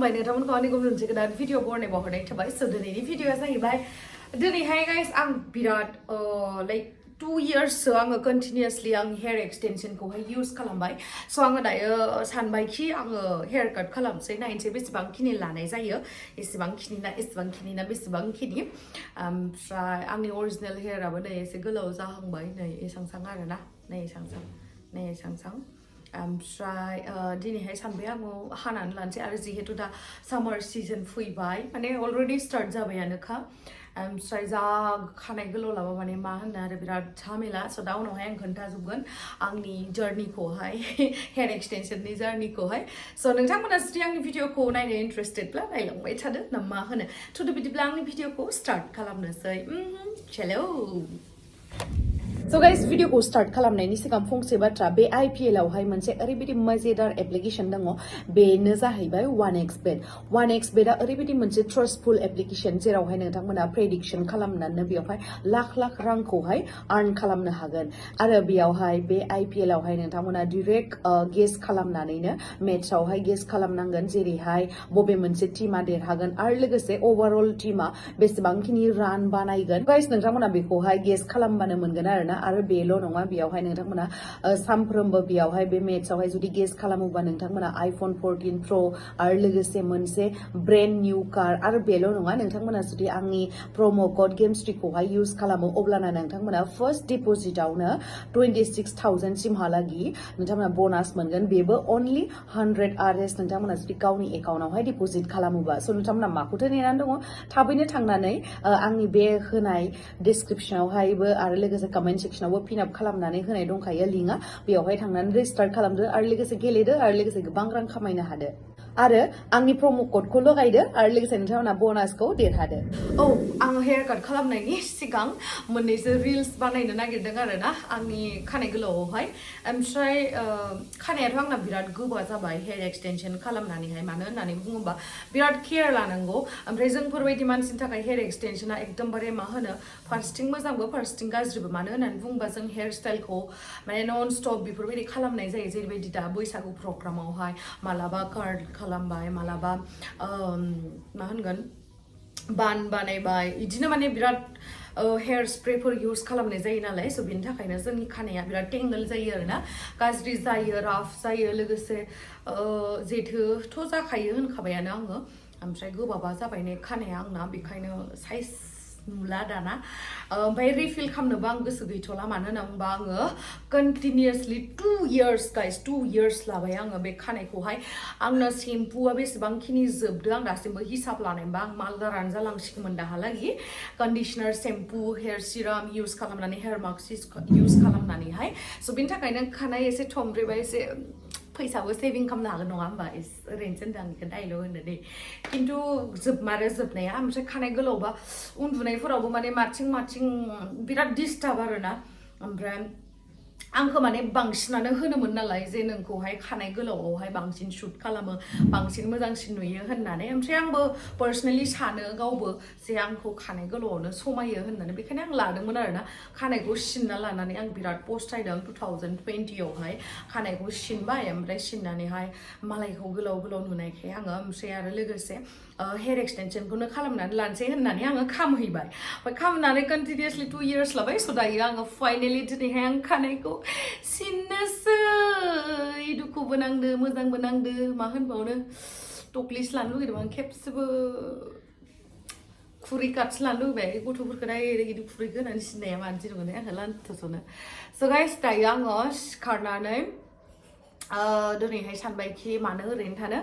Khulumbai नोंथांमोनखौ आंनि गुबुन मोनसे गोदान भिडिअ बरनायाव हरनाय थाबाय स' दिनैनि भिडिअआ जाहैबाय दिनैहाय गाइस आं बिराद लाइक 2 years आङो कन्टिनिउसलि आं हेयार एक्सटेनसनखौहाय यूज खालामबाय स' आङो दायो सानबायखि आङो हेयार काट खालामसै नायनोसै बेसेबांखिनि लानाय जायो एसेबांखिनि ना बेसेबांखिनि ओमफ्राय आंनि अरिजिनेल हेयाराबो नै एसे गोलाव जाहांबाय नै एसांसां आरोना नै एसांसां ओमफ्राय दिनैहाय सानबाय आङो हानानै लानोसै आरो जिहेतु दा सामार सिजन फैबाय माने अलरेडि स्टार्ट जाबायानोखा ओमफ्राय जा खानाय गोलाव लाबा माने मा होनो आरो बिराद झामेला स' दा उनावहाय आं खोन्थाजोबगोन आंनि जार्निखौहाय हेयार एक्सटेनसननि जार्निखौहाय स' नोंथांमोना जुदि आंनि भिडिअखौ नायनो इन्टारेस्टेडब्ला नायलांबाय थादो ना मा होनो थ' बिदिब्ला आंनि भिडिअखौ स्टार्ट खालामनोसै चलो So guys, video को start खालामनायनि सिगां फंसे बाथ्रा बे IPL आवहाय मोनसे ओरैबायदि मजेदार एप्लिकेशन दङ बेनो जाहैबाय 1xbet 1xbet आ ओरैबायदि मोनसे ट्रस्टफुल एप्लिकेशन जेरावहाय नोंथांमोना प्रेडिक्शन खालामनानै बेयावहाय लाख रांखौहाय आर्न खालामनो हागोन आरो बेयावहाय बे IPL आवहाय नोंथांमोना डाइरेक्ट गेस खालामनानैनो मेट्सआवहाय गेस खालामनांगोन जेरैहाय बबे मोनसे टीमा देरहागोन आरो लोगोसे ओवरअल टीमा बेसेबांखिनि रान बानायगोन गाइस नोंथांमोना बेखौहाय गेस खालामबानो मोनगोन आरोना आरो बेल' नङा बेयावहाय नोंथांमोना सानफ्रोमबो बेयावहाय बे मेट्सआवहाय जुदि गेस खालामोबा नोंथांमोना iPhone 14 Pro आरो लोगोसे मोनसे ब्रेन्ड निउ कार आरो बेल' नङा नोंथांमोना जुदि आंनि प्रमो कोड गेमस्ट्रीखौहाय यूज खालामो अब्लाना नोंथांमोना फार्स्ट डिप'जिटआवनो 26,000 सिमहालागि नोंथांमोना ब'नास मोनगोन बेबो अनलि 100 RS नोंथांमोना जुदि गावनि एकाउन्टआवहाय डिप'जिट खालामोबा स' नोंथांमोना माखौथो नेनानै दङ थाबैनो थांनानै आंनि बे होनाय डिसक्रिपसनावहायबो आरो लोगोसे कमेन्ट सेक्शनावबो पिन आप खालामनानै होनाय दंखायो लिंकआ बेयावहाय थांनानै रेजिस्टार खालामदो आरो लोगोसे गेलेदो आरो लोगोसे गोबां रां खामायनो हादो आरो आंनि प्रम' क'डखौ लगायदो आरो लोगोसे नोंथांमोना ब'नासखौ देरहादो आङो हेयार काट खालामनायनि सिगां मोननैसो रिल्स बानायनो नागिरदों आरोना आंनि खानाय गोलावआवहाय ओमफ्राय खानायाथ' आंना बिराद गोबा जाबाय हेयार एक्सटेनसन खालामनानैहाय मानो होननानै बुङोबा बिराद केयार लानांगौ ओमफ्राय जोंफोरबायदि मानसिनि थाखाय हेयार एक्सटेनसना एकदमबारे मा होनो फारसेथिं मोजांबो फारसेथिं गाज्रिबो मानो होननानै बुङोबा जों हेयार स्टाइलखौ माने नन स्टप बेफोरबायदि खालामनाय जायो जेरैबायदि दा बैसागु प्रग्रामावहाय मालाबा कार्ड खालामबाय मालाबा मा होनगोन बान बानायबाय बिदिनो माने बिराद हेयार स्प्रेफोर यूज खालामनाय जायो नालाय स' बेनि थाखायनो जोंनि खानाया बिराद टेंगल जायो आरोना गाज्रि जायो राफ जायो लोगोसे जेथोथ' जाखायो होनखाबायानो आङो ओमफ्राय गोबाबा जाबाय ने खानाया आंना बेखायनो साइज नुला दाना ओमफ्राय रिफिल खालामनोबो आं गोसो गैथ'ला मानो होनना बुंबा आङो कन्टिनिउसलि 2 years गाइस 2 years लाबाय आङो बे खानायखौहाय आंनो सेम्पुआ बेसेबांखिनि जोबदों आं दासिमबो हिसाब लानायबा आं मालदारानो जालांसिगौमोन दाहालागि कन्डिशनार सेम्पु हेयार सिराम यूज खालामनानै हेयार मास्क यूज खालामनानैहाय स' बेनि थाखायनो खानाय एसे थमब्रेबा एसे फैसाबो सेभिं खालामनो हागोन नङा होमबा ओरैनोसो होनदों आं डाइलग होननानै खिन्थु जोबमारो जोबनाया ओमफ्राय खानाय गोलावबा उन्दुनायफोरावबो माने माथिं बिराद डिस्टार्ब आरोना ओमफ्राय आंखौ माने बांसिनानो होनोमोन नालाय जे नोंखौहाय खानाय गोलावआवहाय बांसिन शुट खालामो बांसिन मोजांसिन नुयो होननानै ओमफ्राय आंबो पार्सनेलि सानो गावबो जे आंखौ खानाय गोलावआवनो समायो होननानै बेखायनो आं लादोंमोन आरोना खानायखौ सिनना लानानै आं बिराद पस्टायदों 2020 आवहाय खानायखौ सिनबाय ओमफ्राय सिननानैहाय मालायखौ गोलाव नुनायखाय आङो ओमफ्राय आरो लोगोसे हेयार एक्सटेनसनखौनो खालामनानै लानोसै होननानै आङो खामहैबाय ओमफ्राय खामनानै कन्टिनिउसलि 2 years लाबाय स' दायो आङो फाइनेलि दिनैहाय आं खानायखौ सिननोसै दुखुबो नांदो मोजांबो नांदो मा होनबावनो टकलिस लानो लुगैदोंमोन खेबसेबो खुरै काट्स लानो लुगैबाय गथ'फोरखौ डाइरेक्ट बिदि खुरैखौ होनानै सिननाया मानो जेन'बा आंखौ लान्थ'सनो स' गाइस दायो आङो सिखारनानै दिनैहाय सानबायखि मानो ओरैनो थानो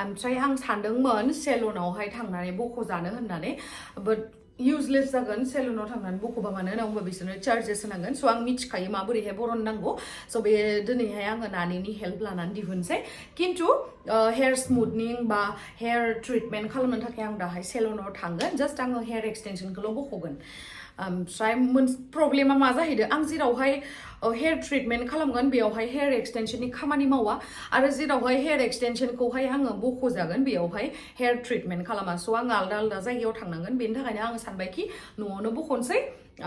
ओमफ्राय आं सानदोंमोन सेलुनावहाय थांनानै बख'जानो होननानै बाट इउजलेस जागोन सेलुनाव थांनानै बख'बा मानो होनना बुंबा बिसोरनो चार्जेस होनांगोन स' आं मिथिखायो माबोरैहाय बरननांगौ स' बे दिनैहाय आङो नानिनि हेल्प लानानै दिहुनसै खिन्थु हेयार स्मुथनिं बा हेयार ट्रिटमेन्ट खालामनो थाखाय आं दाहाय सेलुनाव थांगोन जास्ट आङो हेयार एक्सटेनसनखौल' बख'गोन ओमफ्राय प्रब्लेमा मा जाहैदों आं जेरावहाय हेयार ट्रिटमेन्ट खालामगोन बेयावहाय हेयार एक्सटेनसननि खामानि मावा आरो जेरावहाय हेयार एक्सटेनसनखौहाय आङो बख'जागोन बेयावहाय हेयार ट्रिटमेन्ट खालामा स' आङो आलदा जायगायाव थांनांगोन बेनि थाखायनो आङो सानबायखि न'आवनो बख'नोसै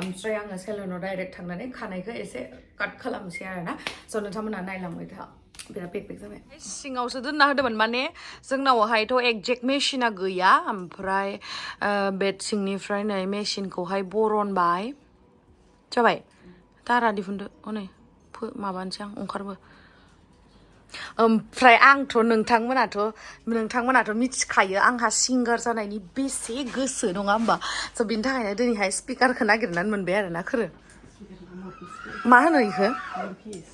ओमफ्राय आङो सेलुनाव डाइरेक्ट थांनानै खानायखौ एसे काट खालामनोसै आरोना स' नोंथांमोना नायलांबाय था बिराद बेक जाबाय सिङावसो दोनना होदोंमोन माने जोंनावहायथ' एक्जेक्ट मेसिना गैया ओमफ्राय बे सिंनिफ्राय नै मेसिनखौहाय बरनबाय जाबाय दारा दिहुनदो हनै माबानोसै आं ओंखारबो ओमफ्राय आंथ' नोंथांमोनाथ' मिथिखायो आंहा सिंगार जानायनि बेसे गोसो नङा होमबा स' बिनि थाखायनो दिनैहाय स्पिकारखौ नागिरनानै मोनबाय आरोना खोरो मा होनो इखो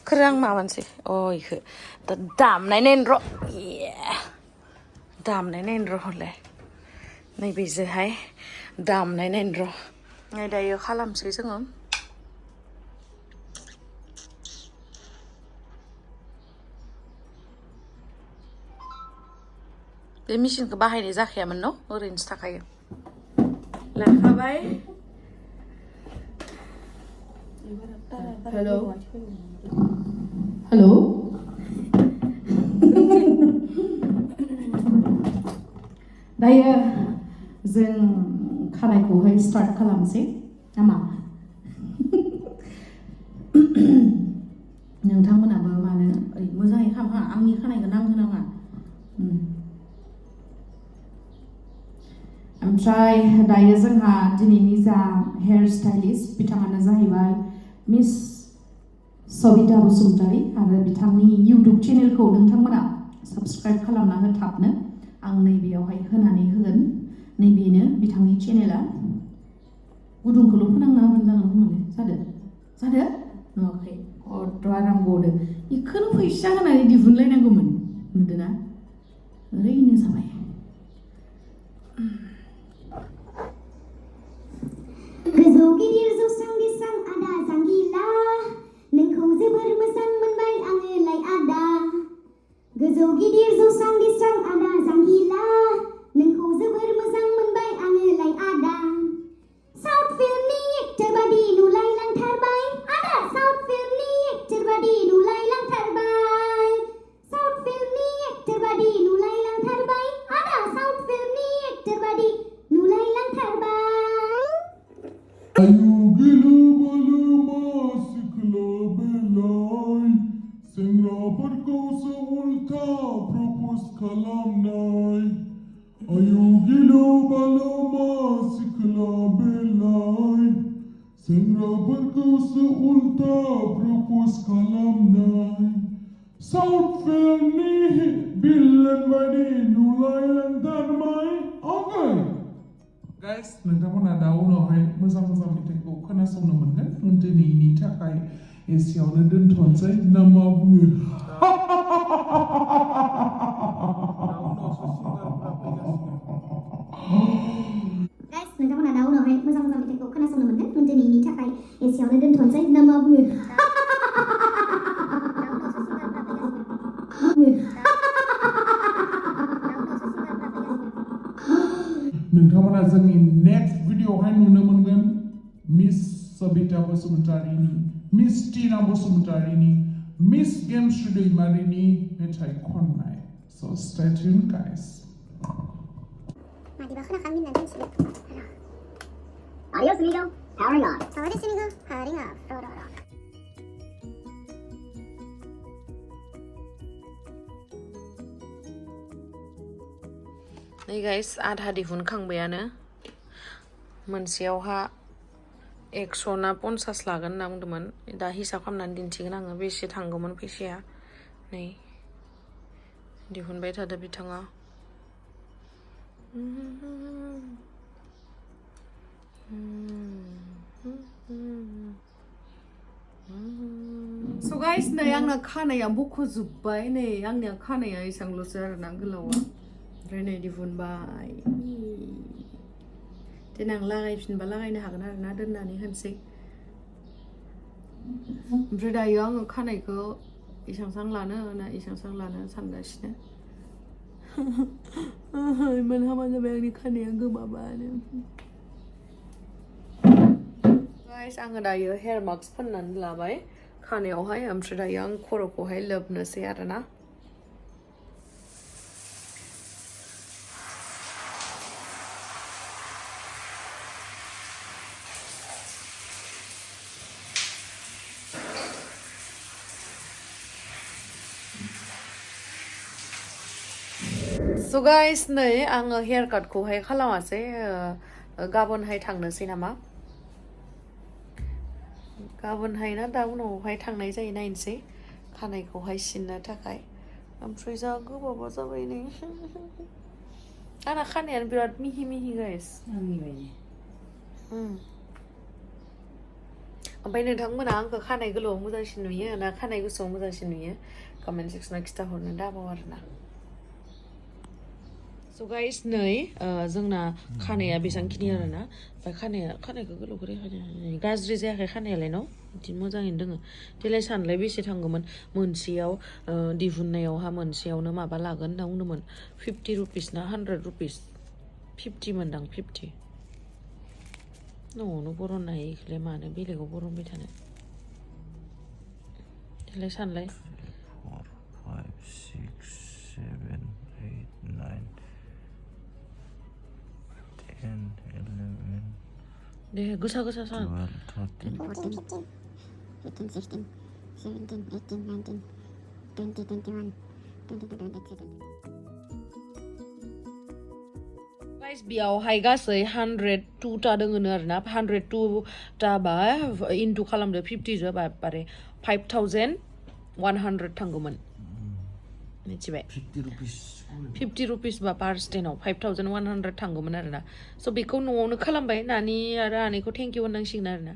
खोरो आं माबानोसै इखो दा दामनाय नायनो र' दामनाय नायनो र' हले नैबेजोंहाय दामनाय नायनो र' नै दायो खालामसै जोङो बे मेसिनखौ बाहायनाय जाखायामोन न' ओरैनोसो थाखायो लाखाबाय हेलौ हेलौ दायो जों खानायखौहाय स्टार्ट खालामसै नामा नोंथांमोनाबो मानो मोजाङै खामहा आंनि खानायखौ नांहोनाङा ओमफ्राय दायो जोंहा दिनैनि जा हेयार स्टाइलिस्ट बिथाङानो जाहैबाय मिस सबिता बसुमतारी आरो बिथांनि इउटुब चेनेलखौ नोंथांमोना साबस्क्राइब खालामना हो थाबनो आं नैबेयावहाय होनानै होगोन नैबेनो बिथांनि चेनेला गुदुंखौल' फोनांना होबानो जागोन जादो नुवाखै अथ' आराम गदो बेखौनो फैसा होनानै दिहुनलायनांगौमोन नुदोना ओरैनो जाबाय गोजौ गिदिर जौस्रां गेसां आदा जांगिला नोंखौ जोबोर मोजां मोनबाय आङोलाय आदा गोजौ गिदिर जौस्रां गेसां आदा जांगिला नोंखौ जोबोर मोजां मोनबाय आङोलाय आदा साउथ फिल्मनि एक्टर बादि नुलायलांथारबाय आदा साउथ फिल्मनि एक्टर बादि नुलायलांथारबाय साउथ फिल्मनि एक्टर बादि नुलायलांथारबाय आदा साउथ फिल्मनि एक्टर बादि नुलायलांथारबाय आयु गिलु बालु मासिखला बेलाय सेंग्राफोरखौसो उल्था प्रप'ज खालामनाय आयु गिलु बालु मासिखला बेलाय सेंग्राफोरखौसो उल्था प्रप'ज खालामनाय साउथ फिल्मनि बिलेन बायदि नुलायलांथारबाय अके गाइस नोंथांमोना दा उनावहाय मोजां मेथाइखौ खोनासंनो मोनगोन दिनैनि थाखाय एसेयावनो दोनथ'नोसै ना मा बुङो गाइस नोंथांमोना दा उनावहाय मोजां मेथाइखौ खोनासंनो मोनगोन दिनैनि थाखाय एसेयावनो दोनथ'नोसै ना मा बुङो नोंथांमोना जोंनि नेक्स्ट भिडिअ'आवहाय नुनो मोनगोन मिस सबिता बसुमतारीनि मिस टिना बसुमतारीनि मिस गेमस्रि दैमारिनि मेथाइ खननाय स' स्टे टिउन गाइस मादिबा खोनाखांगोन होननानै मिथिदों Adios amigo, powering on. Adios amigo, powering off. नै गाइस आधा दिहुनखांबायानो मोनसेयावहा 100 ना 50 लागोन होनना बुंदोंमोन दा हिसाब खालामनानै दिन्थिगोन आङो बेसे थांगौमोन फैसाया नै दिहुनबाय थादो बिथाङा So guys, नै आंना खानाया बख'जोब्बाय नै आंनिया खानाया एसांल'सो आरोना गोलावा ओमफ्राय नै दिहुनबाय देनां लागायफिनबा लागायनो हागोन आरोना दोननानै होनसै ओमफ्राय दायो आङो खानायखौ इसांसां लानो ना इसांसां लानो सानगासिनो मोनहामा जाबाय आंनि खानाया गोमाबानो गाइस आङो दायो हेयार मास्क फोननानै लाबाय खानायावहाय ओमफ्राय दायो आं खर'खौहाय लोबनोसै आरोना So guys, नै आङो हेयार काटखौहाय खालामासै गाबोनहाय थांनोसै नामा गाबोनहाय ना दा उनावहाय थांनाय जायो नायनोसै खानायखौहाय सिननो थाखाय ओमफ्राय जा गोबावबा जाबाय नै आंना खानायानो बिराद मिहि मिहि गाइस आंनि बायदि ओमफ्राय नोंथांमोना आंखौ खानाय गोलाव मोजांसिन नुयो ना खानाय गुसुं मोजांसिन नुयो कमेन्ट सेक्सनाव खिथाहरनो दाबाव आरोना So guys, नै जोंना खानाया बेसांखिनि आरोना ओमफ्राय खानायखौ गोलावखौ रेखायनो गाज्रि जायाखै खानायालाय न' बिदिनो मोजाङैनो दोङो देलाय सानलाय बेसे थांगौमोन मोनसेयाव दिहुननायावहा मोनसेयावनो माबा लागोन होनना बुंदोंमोन 50 रुपिस ना 100 रुपिस 50 मोनदां 50 न'आवनो बरननो हायो इखौलाय मानो बेलेगाव बरनबाय थानो देलाय सानलाय 4, 5, 6, 7, 8, 9, 10, 11, दे गोसा गोसा सान 12, 13, 14, 15, 16, 17, 18, 19, 20, 21, 22, 23. गाइस बेयावहाय गासै 102 ता दोङोनो आरोना 102 ता बा इनटु खालामदो 50 जो बारे 5100 थांगौमोन मिथिबाय 50 rupees. 50 रुपिस बा पार स्टेनाव 5100 थांगौमोन आरोना स' बेखौ न'आवनो खालामबाय नानि आरो आनैखौ थेंक इउ होननांसिगोन आरोना